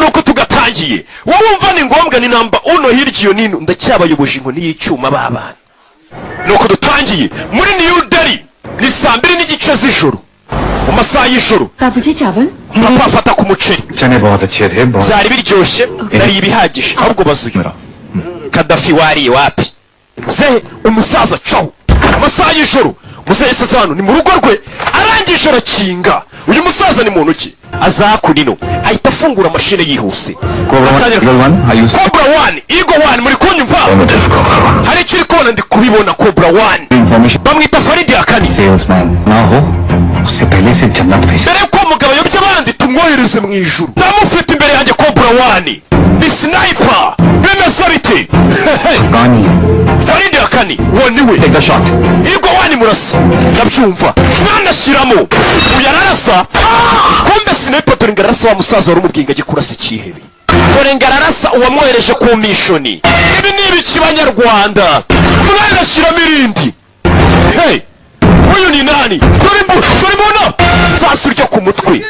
nuko tugatangiye wumva ni ngombwa ni namba uno hirya iyo nino ndacyabayoboje inkoni y'icyuma babana nuko dutangiye muri New Delhi ni 2:30 z'ijoro mu masaha y'ijoro babuji chaval papa afata ku muceri चने बहुत अच्छे थे byari biryoshye nari ibihagije ahubwo bazuye Kadafi wari wapi muzehe umusaza caho amasaha y'ijoro muzehe sazano ni mu rugo rwe arangije arakinga uyu musaza ni muntu ki azakunino ahita afungura mashine yihuse Cobra 1 Eagle 1 muri kunyumva hari kiri kona ndi kubibona Cobra 1 bamwita Farid Akani salesman ना हो उससे पहले से जन्नत भेज dore ko umugabo yobye abandi tumwohereze mu ijuru ndamufite imbere yanjye Cobra 1 ni sniper bimeze bite गानी Farid Akani woniwe take the shot Eagle 1 murasa ndabyumva mwana shiramo uyararasa kombe sniper dore ngarasa wa musaza wari umubwinga gikurasa ikihebe dore ngararasa uwamwohereje ku mishoni ibi ni ibikibanyarwanda mwana shiramo irindi hey uyu ni nani dore mbona sasu ryo ku mutwe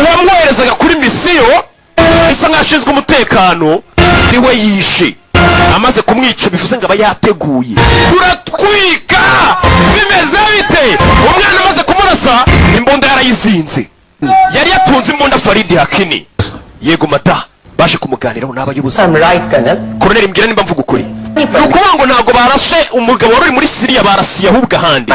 uwamwoherezaga kuri misiyo isa nk'ashinzwe umutekano niwe yishe amaze kumwica bivuze ngo aba yateguye turatwika bimeze bite umwana amaze kumurasa imbunda yarayizinze yari yatunze imbunda Farid Akini yego mata baje kumuganiraho n'abayobozi Colonel mbwira nimba mvuga ukuri nukuvuga ngo ntabwo barashe umugabo wari muri Syria barasiye ahubwo ahandi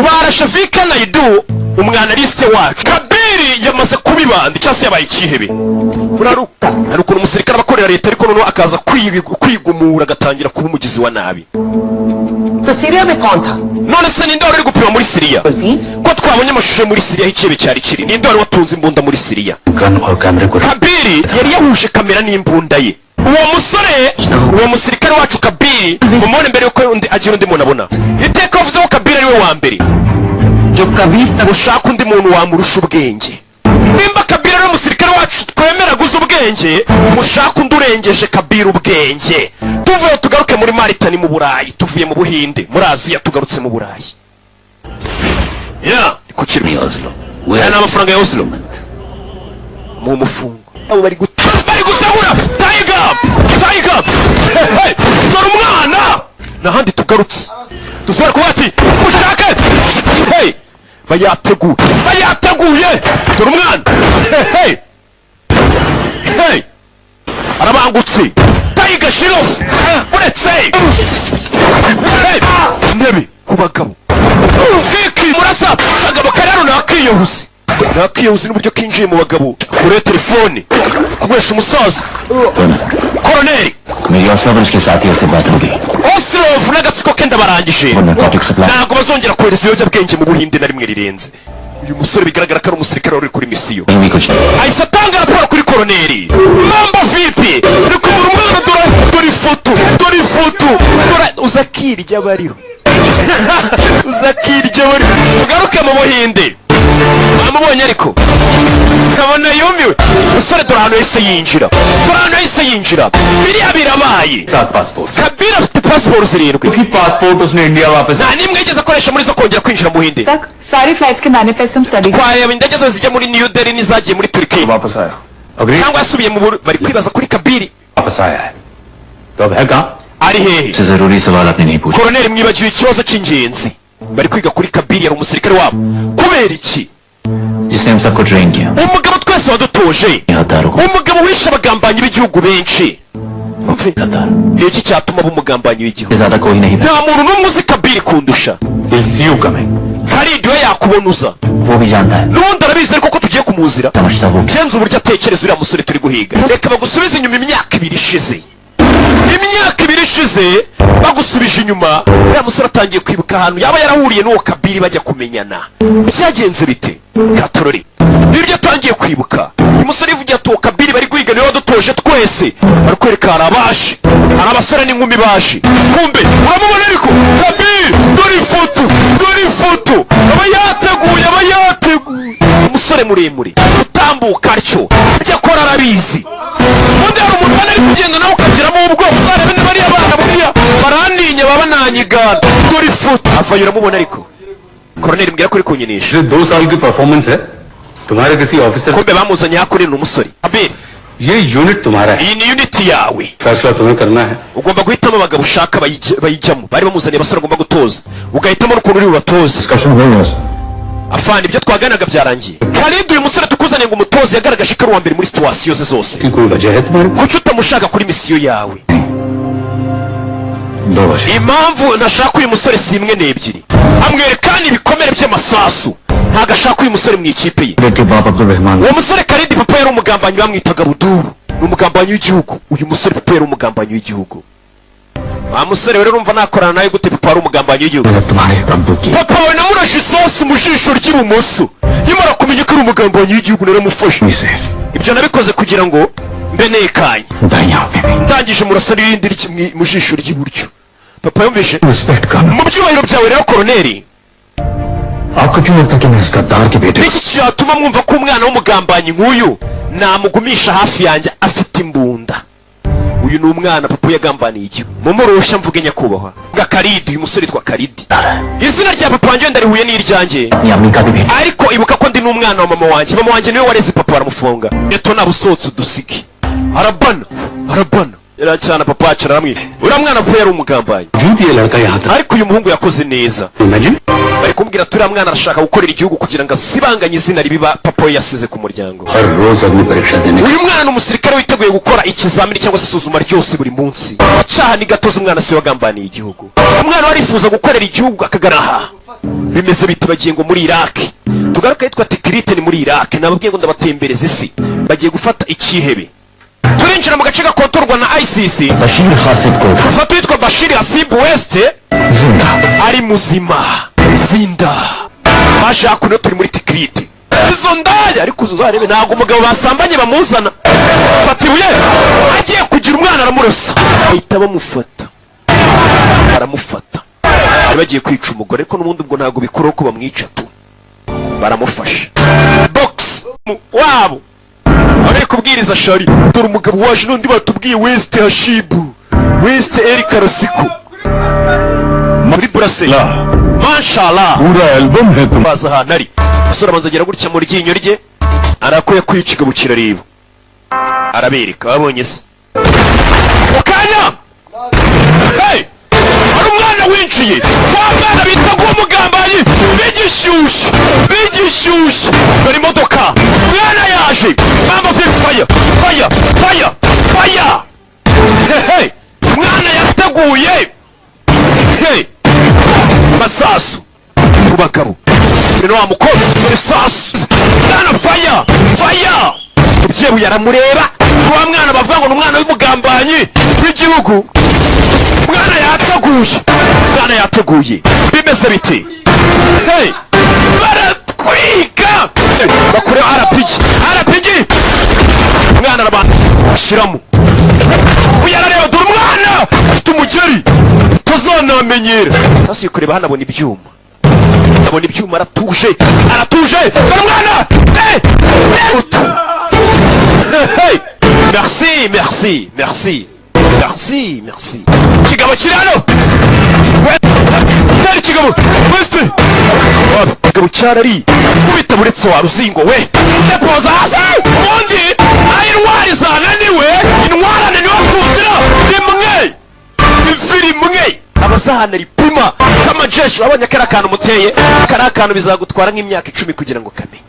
barashe VK Naidu umwanaliste wacu Kabiri yamaze kubibanda cyase yabaye ikihebe uraruka ariko umusirikare abakorera leta ariko noneho akaza kwigumura agatangira kuba umugizi wa nabi तो सीरिया में कौन था none se ninde wari gupima muri Syria ko twabonye amashusho muri Syria h'ikebe cyari kiri ninde wari watunze imbunda muri Syria Kabiri yari yahuje kamera n'imbunda ye uwo musirikare wacu Kabiri umubone mbere yuko agira undi muntu abona iteka wavuze ko Kabiri ari we wa mbere ushaka undi muntu wamurusha ubwenge nimba Kabiri ari umusirikare wacu twemera guza ubwenge mushaka undi urengeje Kabiri ubwenge tuvuye tugaruke muri Maritani mu Burayi tuvuye mu Buhinde muri Aziya tugarutse mu Burayi ku kirimi Oslo aya n'amafaranga ya Oslo mu mufungo abo bari gusahura Tiger dore umwana nahandi tugarutse dusubira kuba ati mushake bayateguye dore umwana arabangutse Tiger Shirof uretse ntebe ku bagabo kiki murasa agabo kararo nakiyehuse n'uburyo kinjiye mu bagabo kure telefone kugwesha umusaza Colonel Oslov n'agatsiko ke ndabarangije ntabwo bazongera kohereza ibiyobyabwenge mu Buhinde na rimwe rirenze uyu musore bigaragara ko ari umusirikare wari kuri misiyo ahise atanga raporo kuri Colonel Mamba vipi uri kumura umwana dore ifoto uzakirya bariho ugaruke mu Buhinde bamubonye ariko kabona yumiwe usore dore ahantu yahise yinjira biriya birabaye Kabiri afite passport 7 nta nimwe yigeze akoresha muri zo kongera kwinjira mu Buhinde सारी फ्लाइट्स के manifesto study twayaba indege zose zijya muri New Delhi n'izagiye muri Turkiya cyangwa yasubiye mu bari kwibaza kuri Kabiri ari hehe Colonel mwibagiwe ikibazo cy'ingenzi bari kwiga kuri Kabiri yari umusirikare wabo kubera iki umugabo twese wadutoje umugabo wishe abagambanyi b'igihugu benshi iki cyatuma bumugambanyi w'igihugu nta muntu n'umwe uzi Kabiri kundusha Farid we yakubonuza n'ubundi arabizi ariko ko tugiye kumuzira kenza uburyo atekereza uriya musore turi guhiga reka bagusubize inyuma imyaka ibiri ishize bagusubije inyuma uriya musore atangiye kwibuka ahantu yaba yarahuriye n'uwo Kabiri bajya kumenyana byagenze bite Katorori nibyo atangiye kwibuka uyu musore yivugiye ati uwo Kabiri bari guhiga niwe wadutoje twese bari kwereka hari abasore n'inkumi baje kumbe uramubona ariko Kabiri dore ifoto aba yateguye umusore muremure utambuka atyo ibyo akora arabizi ubundi hari umuntu ubona ari kugenda nawe ukagiramo ubwoba uzarebe niba ariya bana buriya barandinya baba nanyigana dore ifoto avayo uramubona ariko Colonel mbwira ko uri kunyinisha तुम्हारे किसी officer kombe bamuzanye hakurira umusore Abel ये यूनिट तुम्हारा है iyi ni unit yawe फैसला तुम्हें करना है ugomba guhitamo abagabo ushaka bayijyamo bari bamuzaniye abasore agomba gutoza ugahitamo n'ukuntu uri bubatoze discussion हो गया afana ibyo twaganaga byarangiye Khalid uyu musore tukuzaniye ngo umutoze yagaragaje ko ari uwa mbere muri situwasiyo ze zose की कोई वजह है तुम्हारी kuki utamushaka kuri misiyo yawe दो वजह impamvu ntashaka uyu musore si imwe n'ebyiri amwerekana ibikomere by'amasasu ntago ashaka uyu musore mu ikipe ye बेटे बाप अब्दुल Rahman uwo musore Khalid papa yari umugambanyi bamwitaga Buduru ni umugambanyi w'igihugu uyu musore papa yari umugambanyi w'igihugu wa musore rero urumva nakorana nawe gute papa ari umugambanyi w'igihugu तुम्हारे अब्बू की papa we namurashe isosi mu jisho ry'ibumoso nyamara kumenya ko ari umugambanyi w'igihugu naramufashe से ibyo nabikoze kugira ngo mbe nekanye दाइयां पे ndangije murasa n'irindi mu jisho ry'iburyo papa yumvishe respect का mu byubahiro byawe rero koroneri आपको क्यों लगता कि मैं इस गद्दार के बेटे niki cyatuma mwumva ko umwana w'umugambanyi nk'uyu namugumisha hafi yanjye afite imbunda uyu ni umwana papa yagambaniye igihugu mumurusha mvuge nyakubahwa bwa Khalid uyu musore yitwa Khalid izina rya papa wanjye ndarihuye n'iryanjye अम्मी का भी बेटा ariko ibuka ko ndi n'umwana wa mama wanjye niwe wareze papa baramufunga eto nabusotse udusige arabana yaracyana papa wacu aramwira uriya mwana papa yari umugambanyi झूठ ये लड़का यहाँ था ariko uyu muhungu yakoze neza imagine bari kumbwira turiya mwana arashaka gukorera igihugu kugira ngo asibanganye izina ribi papa we yasize ku muryango हर रोज अग्नि परीक्षा देने uyu mwana ni umusirikare witeguye gukora ikizamini cyangwa se isuzuma ryose buri munsi icyaha ni gatozi umwana si wagambaniye igihugu umwana warifuza gukorera igihugu akagaraha bimeze biti bagiye ngo muri Iraq tugaruka yitwa Tikrit ni muri Iraq nababwiye ngo ndabatembereza isi bagiye gufata ikihebe turinjira mu gace gakontorwa na ICC Bashir खासिद को gufata witwa Bashir Asib West जिंदा ari muzima zinda baje hakuno turi muri Tikrit izo ndaya ariko uzarebe ntabwo umugabo basambanye bamuzana fata ibuye agiye kugira umwana aramurasa bahita bamufata baramufata bari bagiye kwica umugore ariko n'ubundi ubwo ntabwo bikuraho ko bamwica tu baramufasha box wabo bari kubwiriza shari dore umugabo waje n'undi batubwiye West Hashibu West Eric Karosiko muri Brussels mashallah पूरा एल्बम है तुम baza ahantu ari umusore abanza agera gutya mu ryinyo rye arakuye kwiciga bukirareba arabereka babonye se mukanya hey hari umwana winjiye wa mwana bita umugambanyi bigishyushye dore imodoka mwana yaje mama fire hey mwana yateguye hey masasu ku bagabo bino wa mukobwa dore sasu dana fire ubyebu yaramureba wa mwana bavuga ngo n'umwana w'umugambanyi w'igihugu mwana yateguye bimeze biti hey baratwika bakore RPG mwana arabashiramo uyarareba dore umwana afite umugeri tuzanamenyera sasa yikureba hano abona ibyuma aratuje dore umwana merci kigabo kiri hano tari kigabo weste kigabo cyarari kubita buretse wa ruzingo we depoza hasi ubundi ayi intwari zananiwe intwarane niwe kuzira rimwe abazahana ripima kama jeshi wabonye kari akantu muteye kari akantu bizagutwara nk'imyaka 10 kugira ngo kamenye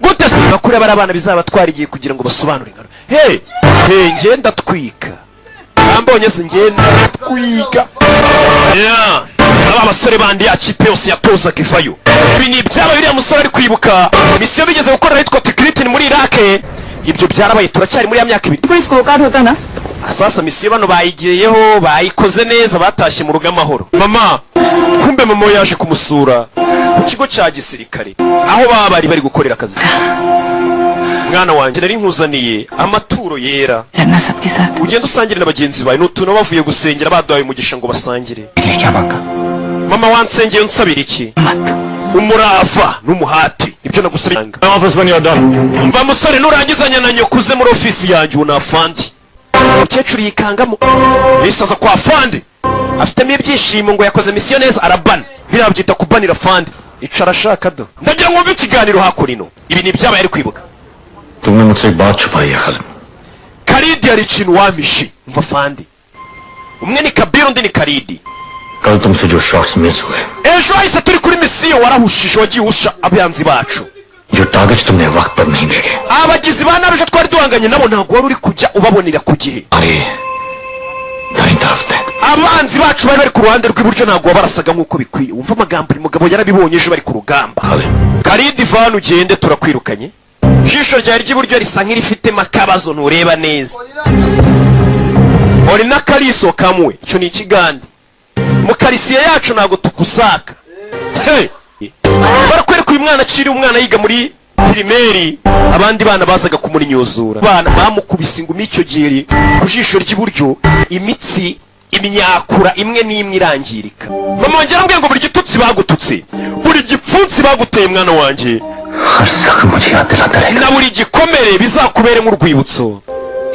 gute se bakure bari abana bizabatwara igihe kugira ngo basobanure ingano hey ngenda twika ambonye se ngenda twika aba basore bandi ya kipe yose yatoza kivayo ibi ni byaba biriya musore ari kwibuka misiyo bigeze gukora yitwa Tikrit muri Iraq ibyo byarabaye turacyari muri ya myaka 2 कोई स्कोरकार्ड होता ना sasa misiyo bano bayigiyeho bayikoze neza batashye mu rugo amahoro mama kumbe mama yaje kumusura ku kigo cya gisirikare aho bari gukorera akazi mwana wanjye nari nkuzaniye amaturo yera रहना सबके साथ ugenda usangire na bagenzi bawe n'utuntu bavuye gusengera baduhaye umugisha ngo basangire ये क्या मांगा mama wansengeye unsabira iki मत umurava n'umuhati ibyo nagusabye office when you're done mva musore nurangizanya na nyokuze muri ofisi yanjye unafandi umukecuru yikangamo yisaza kwa fandi afitemo ibyishimo ngo yakoze misiyo neza arabana birabyita kubanira fandi icara shaka do ndagira ngo mve ikiganiro hakurino ibi ni byabaye ari kwibuka तुमने मुझसे एक बात छुपाई है Khalid Karidi hari ikintu wamishe mva fandi umwe ni Kabiru undi ni Karidi कल तुमसे जो shots miss हुए ejo hahise turi kuri misiyo warahushije wagiye usha abanzi bacu जो टारगेट्स तुमने वक्त पर नहीं देखे abagizi ba nabi ejo twari duhanganye nabo ntabwo wari uri kujya ubabonera ku gihe अरे दाई तरफ थे abanzi bacu bari ku ruhande rw'iburyo ntabwo wabarasaga nk'uko bikwiye wumva amagambo uyu mugabo yarabibonye ejo bari ku rugamba Khalid Karidi vana ugende turakwirukanye ijisho ryawe ry'iburyo risa nk'irifitemo akabazo ntureba neza uri n'akariso kamwe icyo ni ikigande mu karisiye yacu ntabwo tukusaka barakwereka uyu mwana akiri umwana yiga muri pirimeri abandi bana bazaga kumurinyuzura abana bamukubise ingumi icyo gihe ku jisho ry'iburyo imitsi imyakura imwe n'imwe irangirika mama wanjye arambwira ngo buri gitutsi bagututse buri gipfunsi baguteye mwana wanjye हर जख्म मुझे याद दिलाता रहेगा na buri gikomere bizakubere nk'urwibutso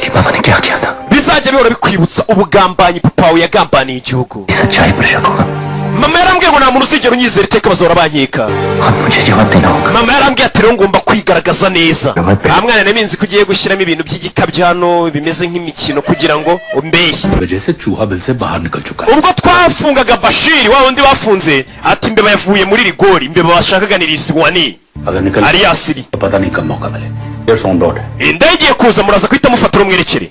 कि मामा ने क्या किया था bizajya bihora bikwibutsa ubugambanyi papa wawe yagambaniye igihugu सच्चाई पर शक होगा mama yarambwiye ngo nta muntu uzigera unyizera iteka bazahora bankeka अब मुझे जवाब देना होगा mama yarambwiye ati rero ngomba kwigaragaza neza nta mwana naminzi ko ugiye gushyiramo ibintu by'igikabyo hano bimeze nk'imikino kugira ngo umbeshye वजह से चूहा बिल से बाहर निकल चुका है ubwo twafungaga bashiri wa wundi bafunze ati imbeba yavuye muri rigori imbeba bashakaga ni rizwani अगर निकल Aliyasiri तो पता नहीं कब मौका मिले Here's on road indege igiye kuza muraza guhita mufatira umwerekere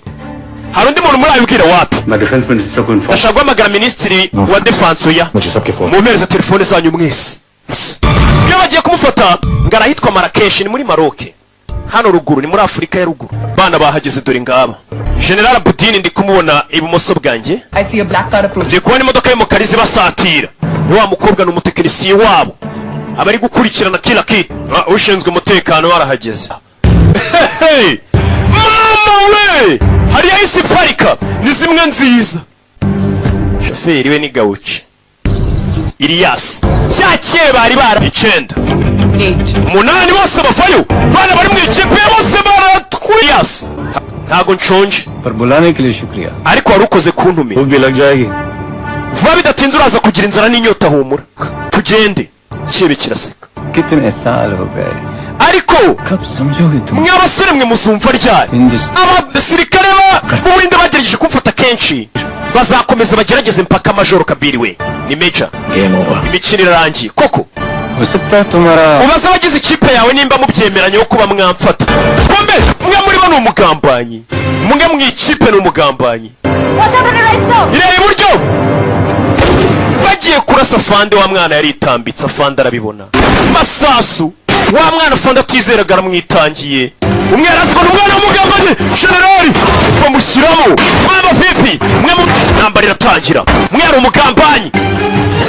hari undi muntu murabibwira wapi मैं डिफेंस मिनिस्टर को inform ndashaka guhamagara minisitiri wa defanse oya मुझे सबके phone mumpereze telefone zanyu mwese iyo bagiye kumufata ngo arahitwa Marakeshi ni muri Maroke hano ruguru ni muri Afurika ya ruguru bana bahageze dore ngaba General Budini ndi kumubona ibumoso bwanjye I see a black car approaching. ndi kubona imodoka y'umukara izi basatira ni wa mukobwa ni umutekinisiye wabo abari gukurikirana kila kitu ushinzwe umutekano warahageze mama we hari yahise iparika ni zimwe nziza shoferi we ni Gauchi Ilias cyakeye bari bara icenda 8. umunani bose bavayo bana bari mu ikipe bose baratwiyas ntago nshonje पर बुलाने के लिए शुक्रिया ariko wari ukoze kuntume भूख भी लग जाएगी vuba bidatinze uraza kugira inzara n'inyota humura tugende kibe kiraseka कितने साल हो गए ariko कब समझोगे तुम mwe abasore mwe muzumva ryari abasirikare b'ubuhinde bagerageje kumfata kenshi bazakomeza bagerageze mpaka majoro Kabiri we ni meja game over imikino irarangiye koko हो सकता है तुम्हारा ubaza abagize ikipe yawe nimba mubyemeranye wo kuba mwamfata kombe mwe muri bo ni umugambanyi mwe mu ikipe ni umugambanyi ireba iburyo bagiye kurasa fande wa mwana yaritambitse afande arabibona masasu wa mwana fande atizeraga aramwitangiye umwe yarazwa n'umwana w'umugambanyi generali bamushyiramo mama vipi mwe mu ntambara iratangira mwe ari umugambanyi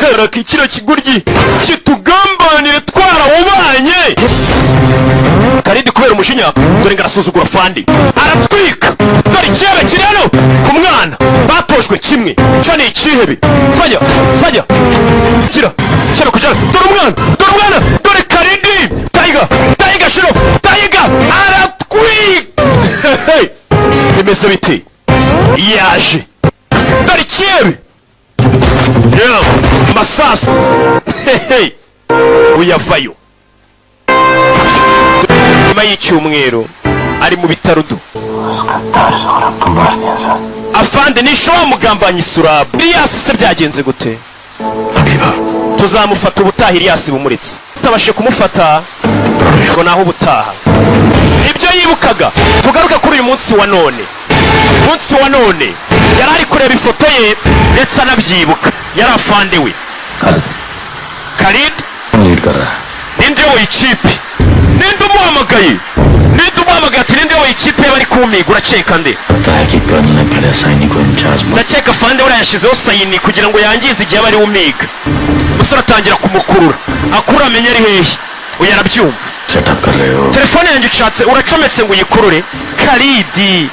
heraka ikiro kiguryi kitugambanire twarawubanye Karidi kubera umujinya dore ngarasuzugura fandi aratwika dore ikirebe kiri hano ku mwana batojwe kimwe cyo ni ikihebe fanya gira cyane kujya dore umwana dore Karidi Taiga shiro Taiga aratwika bimeze biti yaje dore ikihebe masasu uyavayo nyuma y'icyumweru ari mu bitaro du afande nisho wamugambanyi Surabu Ilias se byagenze gute tuzamufata ubutaha Ilias bumuritse tutabashe kumufata ngo naho ubutaha ibyo yibukaga tugaruke kuri uyu munsi wa none yari ari kureba ifoto ye ndetse anabyibuka yari afande we Khalid lead कर रहा है ninde wo ikipe ninde umuhamagaye ati ninde wo ikipe bari kumiga urakeka nde पता है कि कर्नल ने पहले सैनिक को in charge ndakeka fande we yashyizeho sayini kugira ngo yangize igihe bari umiga umusore atangira kumukurura akura amenya ari hehe uyu arabyumva setup कर रहे हो telefone yanjye ushatse uracometse ngo uyikurure Karidi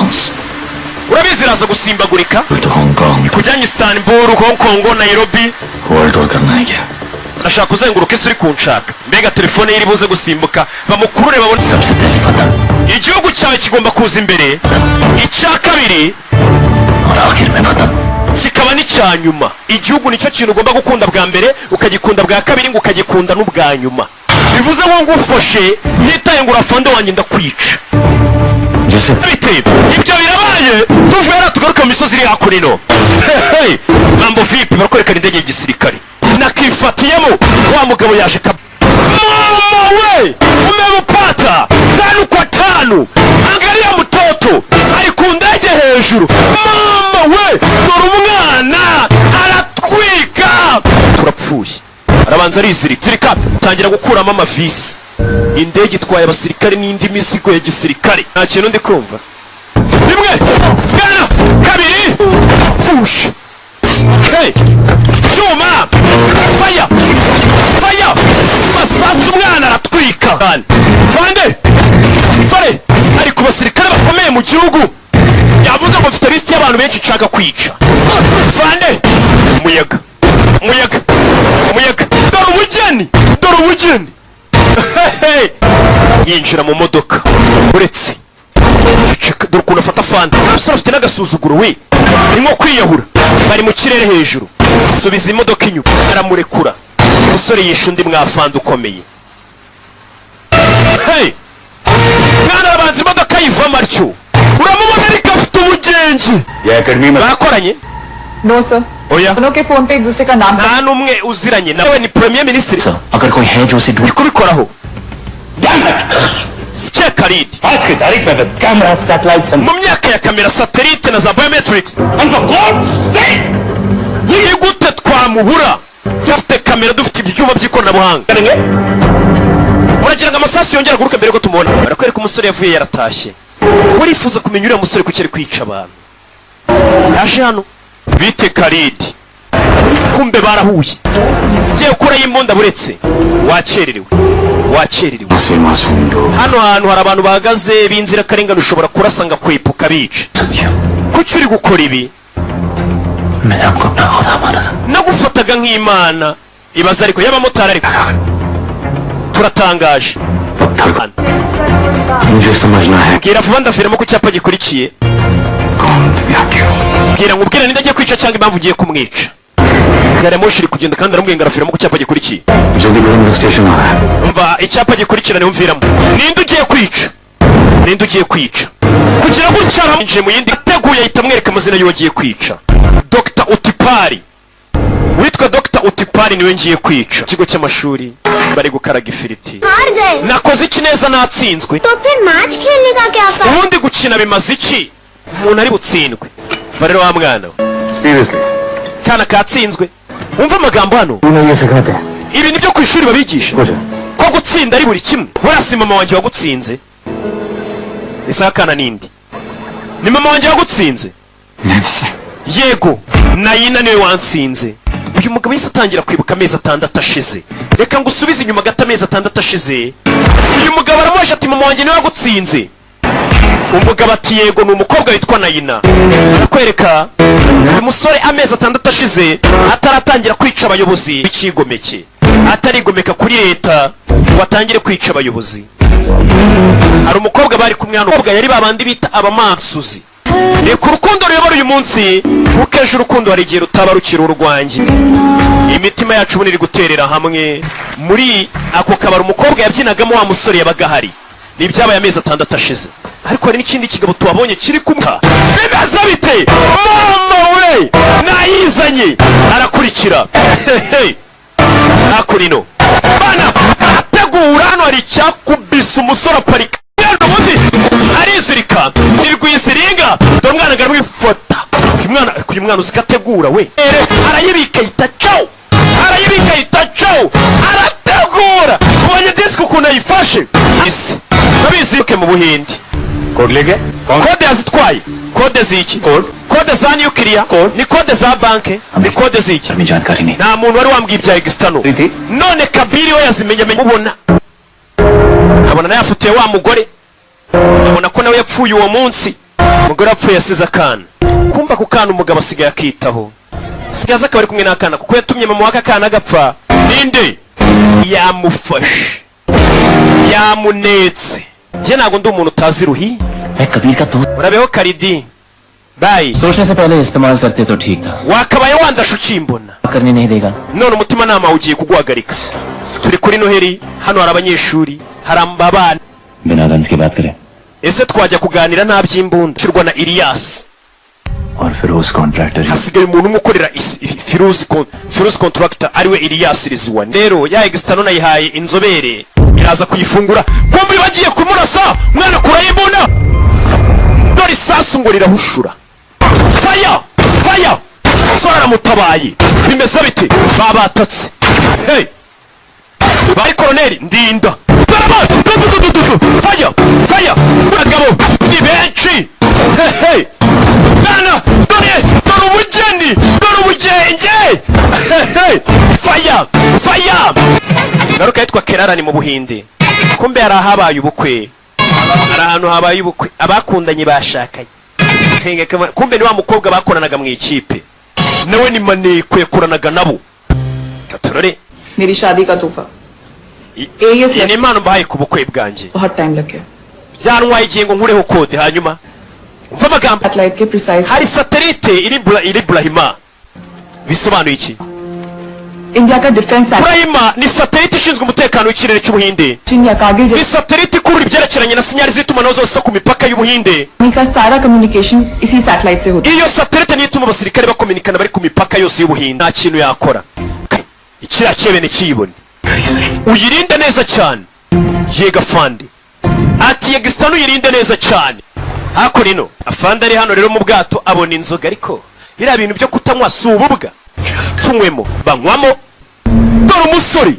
urabizi iraza gusimbagurika तो Hong Kong kujyanye Istanbul Hong Kong Nairobi world tour करना है क्या ndashaka kuzenguruka isi uri kunshaka mbega telefone ye iri buze gusimbuka bamukurure babone सबसे पहले फतह igihugu cyawe kigomba kuza imbere icya kabiri और आखिर में फतह kikaba n'icya nyuma. Igihugu nicyo kintu ugomba gukunda bwa mbere, ukagikunda bwa kabiri, ngo ukagikunda n'ubwa nyuma. Bivuze ngo ngufashe nitaye ngo urafande wanjye ndakwica. Ibyo birabaye tuvuye tugaruka mu misozi iri hakurino. Mambo vipi barakwerekana indege y'igisirikare. Nakifatiyemo wa mugabo yaje mama we umemupata 5 kwa 5. Angalia mtoto ari ku ndege hejuru. Mama we dore umwana aratwika. Turapfuye. Arabanza arizirika tangira gukuramo amavisi. Indege itwaye abasirikare n'indi mizigo ya gisirikare. Nta kintu ndi kumva. Rimwe gana kabiri fush. Hey Chuma fire fire masasu umwana aratwika. Fande fare ari ku basirikare bakomeye mu gihugu. Yavuze ngo mfite list y'abantu benshi nshaka kwica. Fande umuyaga umuyaga umuyaga dore ubugeni dore ubugeni. Yinjira mu modoka uretse dore ukuntu afata fanta. Umusore afite n'agasuzuguro we ni nko kwiyahura. Bari mu kirere hejuru, subiza imodoka inyuma, aramurekura. Umusore yishe undi mwafanda ukomeye. Mwana arabanza imodoka yivamo atyo, uramubona ariko afite ubugenge. Bakoranye? No sir. Oya दोनों के फोन पे एक दूसरे का नाम nta n'umwe uziranye nawe. Ni premier ministre. अगर कोई है जो उसे ढूंढ kubikoraho. Sike Khalid आज की तारीख में camera satellite mu myaka ya kamera satellite na za biometrics. Ni gute twamubura dufite kamera dufite ibyuma by'ikoranabuhanga? Uragira ngo amasasu yongera guruka mbere ko tumubona. Barakwereka umusore yavuye yaratashye. Urifuza kumenya uriya musore kuki ari kwica abantu. Yaje hano bite Khalid, kumbe barahuye. Giye ukura y'imbunda buretse wakererewe wakererewe. Hano hantu hari abantu bahagaze b'inzira karengane ushobora kurasanga kwepuka bica. Kuki uri gukora ibi? Nagufataga nk'Imana. Ibaza ariko y'abamotari ariko turatangaje. Bwira vuba ndafiramo ku cyapa gikurikiye. Bwira ngubwira ninda agiye kwica cyangwa impamvu ugiye kumwica. Gare moshi iri kugenda kandi aramubwira arafiramo ku cyapa gikurikiye. Umva icyapa gikurikirana umviramo. Ninde ugiye kwica? Ninde ugiye kwica? Kugira gutya aramuje mu yindi ateguye ahita amwereka amazina y'uwo agiye kwica. Dr. Utipari. Witwa Dr. Utipari niwe ngiye kwica. Ikigo cy'amashuri bari gukaraga ifiriti. Nakoze iki neza natsinzwe. तो फिर मैच खेलने का क्या फायदा? Ubundi gukina bimaze iki? Umuntu ari butsindwe. Barero wa mwana. Seriously. Kana katsinzwe. Umva amagambo hano. Ibi nibyo ku ishuri babigisha. Ko gutsinda ari buri kimwe. Burasi mama wanjye wagutsinze. Isa kana nindi. Ni mama wanjye wagutsinze. Yego, Nayina niwe wansinze. Uyu mugabo yise atangira kwibuka amezi 6 ashize. Reka ngusubize inyuma gato amezi 6 ashize. Uyu mugabo aramuje ati mama wanjye niwe wagutsinze. Umugabo ati yego, ni umukobwa witwa Nayina. Arakwereka uyu musore amezi 6 ashize ataratangira kwica abayobozi b'ikigomeke. Atarigomeka kuri leta watangire kwica abayobozi. Hari umukobwa bari kumwe hano. Umukobwa yari babandi bita abamansuzi. Reka urukundo ruyobora uyu munsi kuko ejo urukundo hari igihe rutaba rukiri urwanjye. Imitima yacu ubu iri guterera hamwe. Muri ako kabari umukobwa yabyinagamo wa musore yabaga hari. Ni ibyabaye amezi 6 ashize. Ariko hari n'ikindi kigabo tuwabonye kiri kumka. Bibaza bite? Mama we nayizanye arakurikira. Akurino bana ategura hano hari cyakubisa umusore aparika. Ubundi arizirika irwisiringa dore umwana ngari wifota. Uyu mwana usikategura we arayibika itacaho arayibika itacaho arategura. Ubonye disk ukuntu ayifashe nabizi uke mu Buhindi. Code लेके Kode yazitwaye. Kode ziki? Kode za nuclear ni kode za banke ni kode ziki? Nta muntu wari wambwiye ibya Egistano. None Kabiri we yazimenye mubona. Abona naye afutiye wa mugore. Abona ko nawe yapfuye uwo munsi. Umugore apfuye asize akana. Kumba ku kana umugabo asigaye akitaho. Sigaza akaba ari kumwe n'akana kuko yatumye mama waka kana agapfa. Ninde yamufashe yamunetse. Je nago ndi umuntu utazi ruhi. Urabeho Khalid. bayi सोचने से पहले इस्तेमाल करते तो ठीक था wakabaye wandasha ukimbona करने नहीं देगा none umutima nama ugiye kuguhagarika turi kuri noheri hano hari abanyeshuri hari abana बिना गन्स की बात करें ese twajya kuganira nta by'imbunda cyurwa na Elias और फिर उस contractor hasigaye umuntu umwe ukorera Firuzi contractor ariwe Elias Rizwan rero ya extano nayihaye inzobere iraza kuyifungura kumbi bagiye kumurasa mwana kuraye imbunda dore isasu ngo rirahushura fire sora ramutabaye bimeze bite babatatse hey bari koroneri ndinda fire bagabo ni benshi hey bana dore ubugenge hey fire ngaruka yitwa Kerara ni mu Buhinde kumbe hari ahabaye ubukwe hari ahantu habaye ubukwe abakundanye bashakanye kumbe ni wa mukobwa bakoranaga mu ikipe nawe ni maneko yakoranaga nabo katurore मेरी शादी का तोहफा iyi ni impano mbahaye ku bukwe bwanjye बहुत टाइम लग गया byantwaye igihe ngo nkureho kode hanyuma umva amagambo satellite के precise hari satelite iri Burahima bisobanuye iki India का defence Burahima ni satelite ishinzwe umutekano w'ikirere cy'Ubuhinde चीन या Kargil ni satelite ikurura ibyerekeranye na sinyari z'itumanaho zose ku mipaka y'Ubuhinde का सारा कम्युनिकेशन इसी सैटेलाइट से होता iyo satelite niyo ituma abasirikare bakominikana bari ku mipaka yose y'Ubuhinde nta kintu yakora ikiriya cyebene kiyibone uyirinde neza cyane yega fandi ati yegistano uyirinde neza cyane hako rino afandi ari hano rero mu bwato abona inzoga ariko biriya bintu byo kutanywa si ububwa tunywemo banywamo dore umusore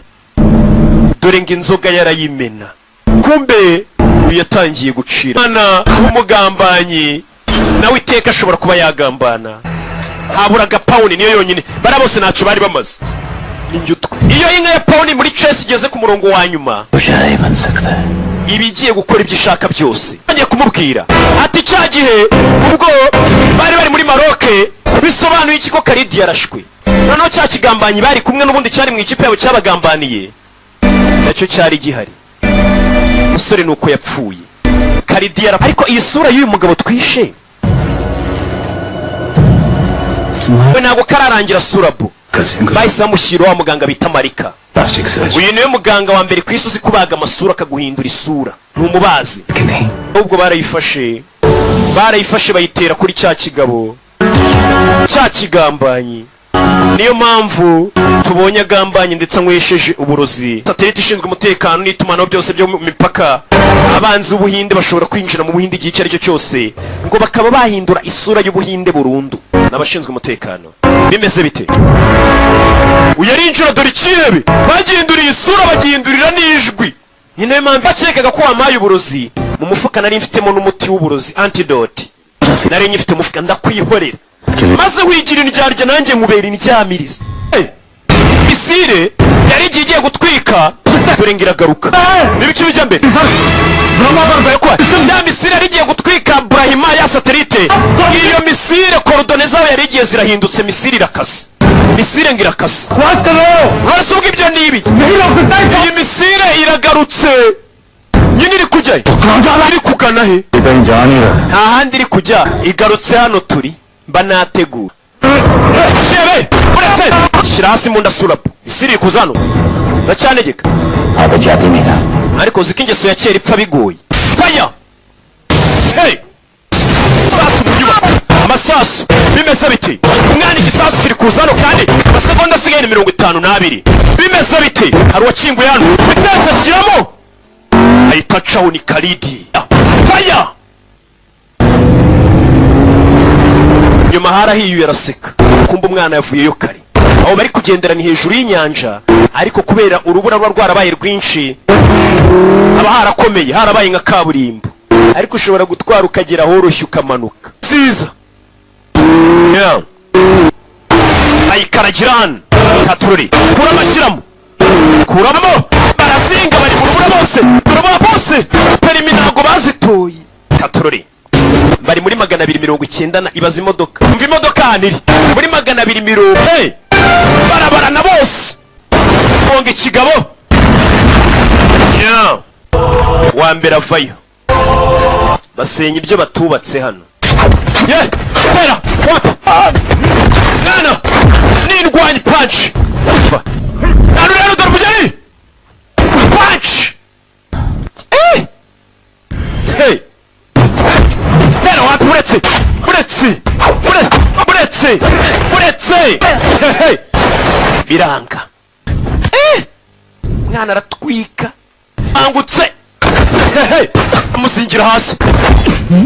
dore ngo inzoga yarayimena kumbe uyu yatangiye gucira mwana w'umugambanyi nawe iteka ashobora kuba yagambana haburaga pawuni niyo yonyine bara bose ntacyo bari bamaze iyo inka ya pawuni muri chess igeze ku murongo wa nyuma ibigiye gukora ibyo ishaka byose ngiye kumubwira ati cya gihe ubwo bari muri Maroke bisobanuye iki ko Karidi yarashwe noneho cya kigambanyi bari kumwe n'ubundi cyari mu ikipe yabo cyabagambaniye nacyo cyari gihari umusore nuko yapfuye Karidi ariko iyi sura y'uyu mugabo twishe we ntabwo kararangira surabo bahise bamushyira wa muganga bita Marika uyu niwe muganga wa mbere ku isi uzi kubaga amasura akaguhindura isura ni umubazi ubwo barayifashe bayitera kuri cya kigabo cya kigambanyi niyo mpamvu tubonye agambanye ndetse anywesheje uburozi satelite ishinzwe umutekano n'itumanaho byose byo mu mipaka abanzi b'Ubuhinde bashobora kwinjira mu Buhinde igihe icyo ari cyo cyose ngo bakaba bahindura isura y'Ubuhinde burundu n'abashinzwe umutekano bimeze bite uyarinjira dore ikirebe bagihinduriye isura bagihindurira n'ijwi ni nayo mpamvu bakekaga ko wamaye uburozi mu mufuka nari mfitemo n'umuti w'uburozi antidote nari nyifite umufuka ndakwihorera maze wigira indyarya nanjye nkubera indyamiriza misire yari igiye gutwika dore ngo iragaruka n'ibice bijya mbere ya misire yari igiye gutwika Burahima ya satelite iyo misire korodone zawe yari igiye zirahindutse misire irakase misire ngo irakase urasa ubwo ibyo ni ibi iyi misire iragarutse nyine iri kujya iri kugana he nta handi iri kujya igarutse hano turi mba nategura shebe uretse shyira hasi mu ndasurapo misire iri kuza hano ndacyanegeka ariko uzi ko ingeso ya kera ipfa bigoye faya hey sasu mu nyubako amasasu bimeze biti umwana igisasu kiri kuza hano kandi amasegonda asigaye ni 52 bimeze biti hari uwakinguye hano bitenze ashyiramo ahita acaho ni Karidi faya nyuma harahiye yaraseka kumva umwana yavuyeyo kare aho bari kugenderana hejuru y'inyanja ariko kubera urubura ruba rwarabaye rwinshi haba harakomeye harabaye nka kaburimbo ariko ushobora gutwara ukagera horoshye ukamanuka nziza ayikaragirana katururi kuramashyiramo kuramo barazinga bari mu rubura bose turabona bose perimi ntabwo bazitoye katururi bari muri 290 ibaza imodoka umva imodoka haniri muri 220 barabarana bose bonga ikigabo wa mbere avayo basenya ibyo batubatse hano ye tera wapa nana nindwanya punch nanu rero dore umugeni punch hey tera wapa uretse hey biranga mwana aratwika angutse amuzingira hasi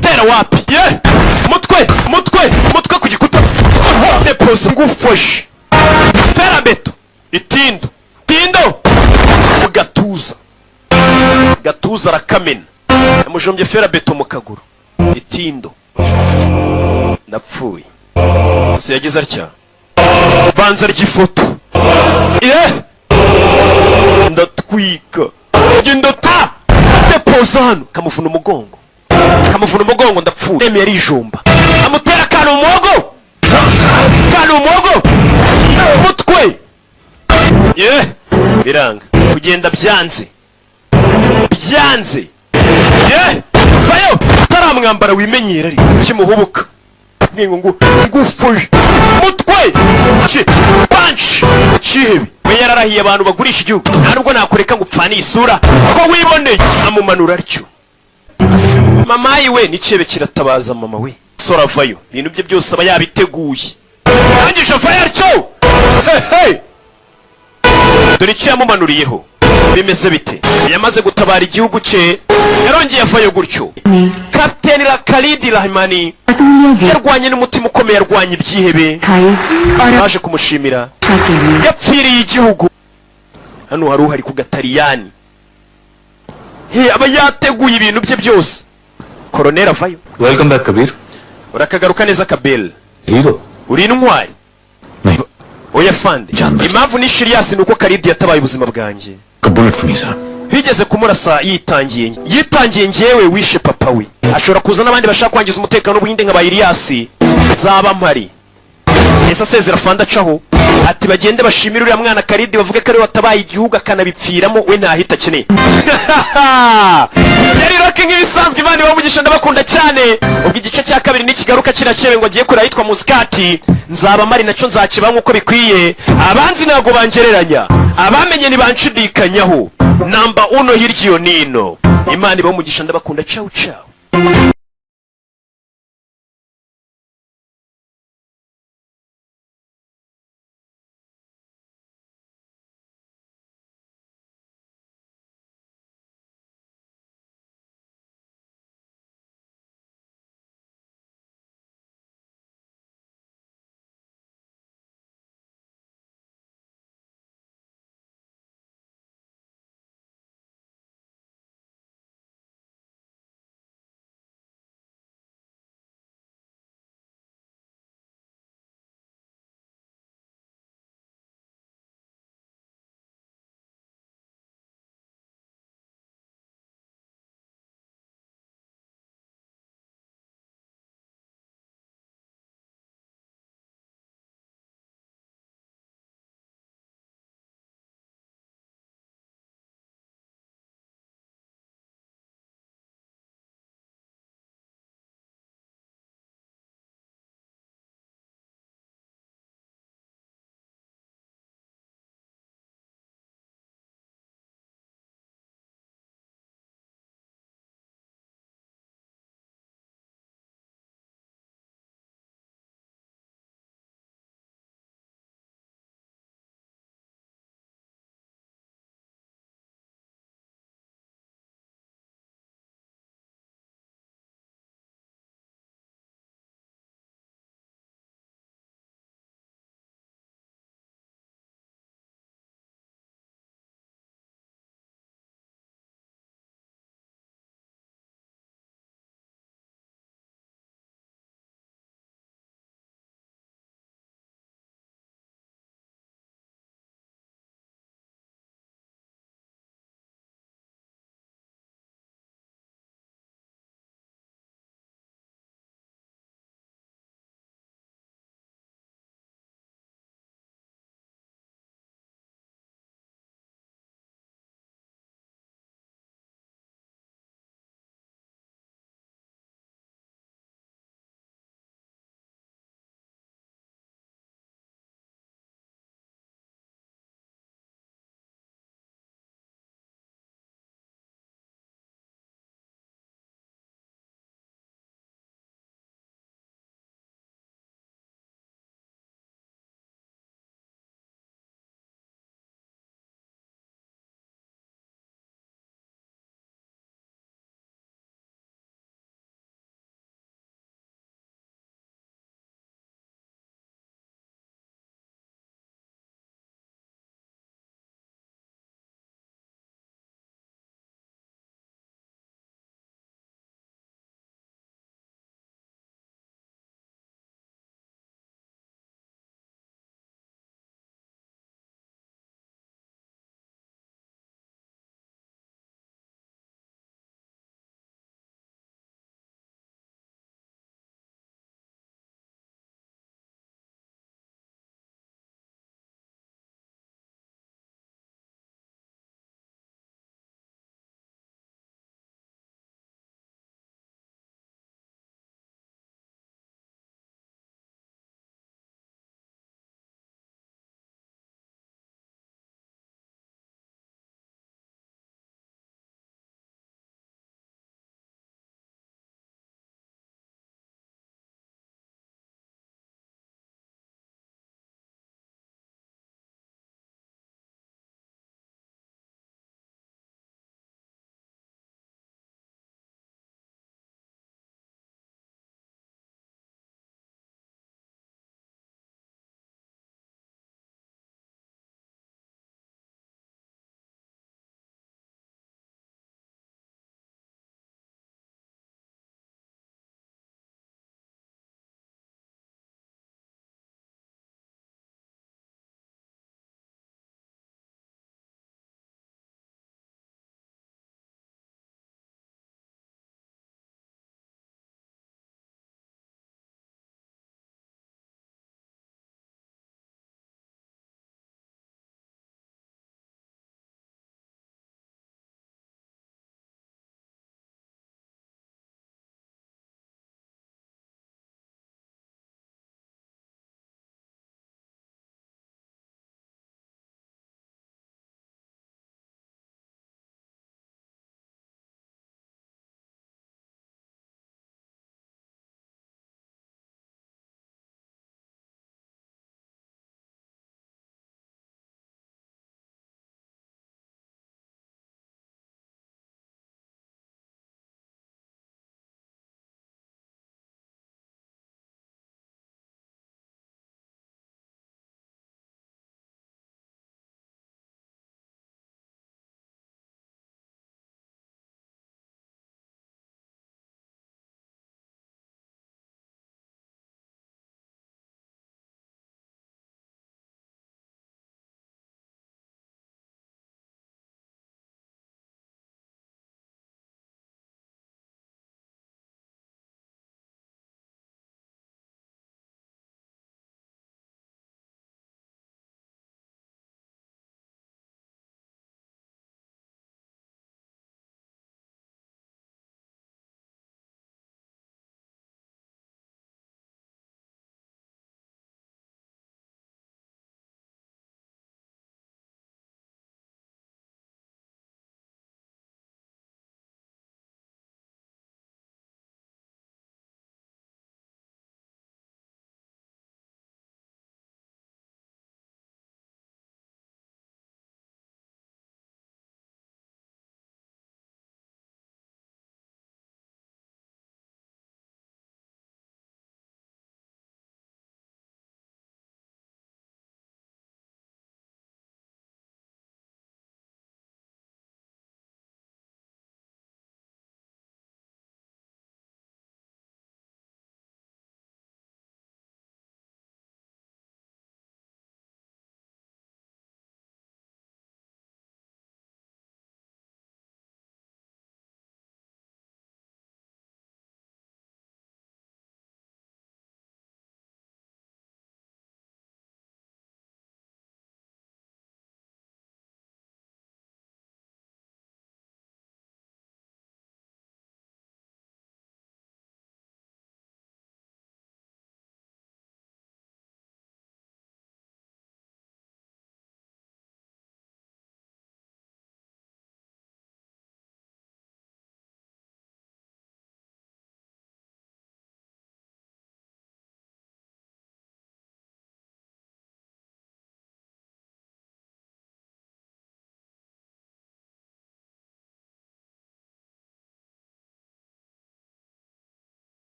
tera wapi ye mutwe ku gikuta deposa ngufashe tera beto tindo mu gatuza arakamena amujombye fera beto mu kaguru tindo ndapfuye ese yagize atya banza ry'ifoto ndatwika ndota deposa hano kamuvuna umugongo ndapfuye demi yari ijomba amutera kana umuhogo mutwe biranga kugenda byanze vayo utaramwambara wimenyera ari kimuhubuka ngufuje mutwe punch chihebe we yararahiye abantu bagurisha igihugu ntabwo nakureka ngo upfane isura ko wiboneye amumanura atyo mama yiwe nicebe kiratabaza mama we sora vayo ibintu bye byose aba yabiteguye nangisha vayo atyo dore icyo yamumanuriyeho bimeze bite yamaze gutabara igihugu cye yarongeye vayo gutyo kapiteni Khalid Rahmani yarwanye n'umutima ukomeye yarwanye ibyihebe baje kumushimira yapfiriye igihugu hano hari uhari ku gatariyani aba yateguye ibintu bye byose Colonel avayo welcome back Kabir urakagaruka neza Kabel hero uri intwari oya fande impamvu ni Shirias nuko Khalid yatabaye ubuzima bwanjye bullet for me sir bigeze kumurasa yitangiye ngewe wishe papa we ashobora kuza n'abandi bashaka kwangiza umutekano w'ubuhinde nka Elias zaba mpari ese asezera fanda acaho ati bagende bashimira uriya mwana Khalid bavuge ko ari watabaye igihugu akanabipfiramo we ntahita akeneye yari roke nk'ibisanzwe imana ibamugisha ndabakunda cyane ubwo igice cya kabiri n'ikigaruka kirakebe ngo agiye kurira yitwa Muskati nzaba mari nacyo nzakiba nk'uko bikwiye abanzi ntabwo bangereranya abamenye ntibanshidikanyaho namba uno hirya iyo nino imana ibamugisha ndabakunda ciao